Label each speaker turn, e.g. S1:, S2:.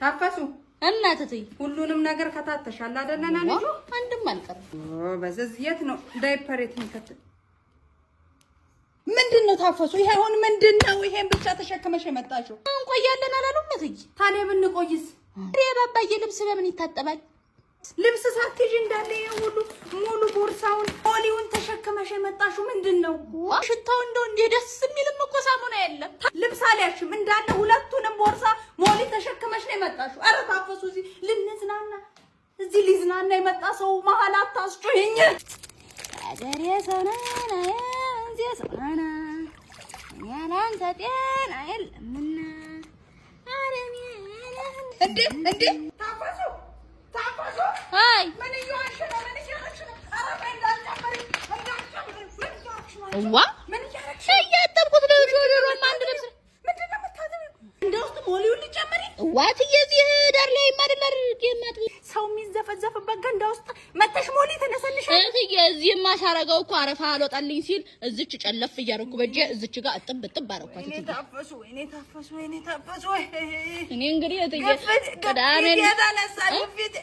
S1: ታፈሱ
S2: እናትተይ
S1: ሁሉንም ነገር ከታተሻል አይደለና ልጅ
S2: አንድም አልቀር
S1: በዘዝየት ነው ዳይፐሬት ንከት
S2: ምንድነው ታፈሱ ይሄ አሁን ምንድነው ይሄን ብቻ ተሸከመሽ የመጣሽው እንቆያለን አላሉም ነትይ
S1: ታዲያ ብንቆይስ
S2: የባባዬ ልብስ በምን ይታጠባል
S1: ልብስ ሳትይዥ እንዳለ ሁሉ ሙሉ ቦርሳውን ኦሊውን ተሸከመሽ የመጣሽው ምንድነው
S2: ሽታው እንደው እንደ ደስ የሚልም እኮ ሳሙና የለም
S1: ልብስ አልያሽም እንዳለ ሁለቱንም ቦርሳ ሞሊ ተሸክመሽ ነው የመጣሽው አረ ታፈሱ እዚህ ልንዝናና እዚህ ሊዝናና የመጣ ሰው መሀል አታስጮኝ
S2: አደሬ ሰውናና እንጂ ሰውናና ያላን ተጤና የለምና አረኔ
S1: እንዴ ታፈሱ
S2: አይ
S1: ምን ይያሽ ነው አረ በእንዳጨመሪ
S2: ዋ ምን ያጠብኩት ለጆሮ ማንድ ልብስ
S1: ምንድነው የምታደርጊው እንደውስጥ ሞሊውን ልጨምሪ
S2: ዋትዬ እዚህ ዳር ላይ ማደላር ጌማት
S1: ሰው የሚዘፈዘፍበት ገንዳ ውስጥ መተሽ ሞሊ ተነሰልሽ
S2: እትዬ እዚህ ማሻረጋው እኮ አረፋ አልወጣልኝ ሲል እዚች ጨለፍ እያረኩ በእጄ እዚች ጋር እጥብ አረኳት
S1: እኔ ታፈሱ
S2: እኔ እንግዲህ እትዬ
S1: ቅዳሜ ያዳነሳ ግፊት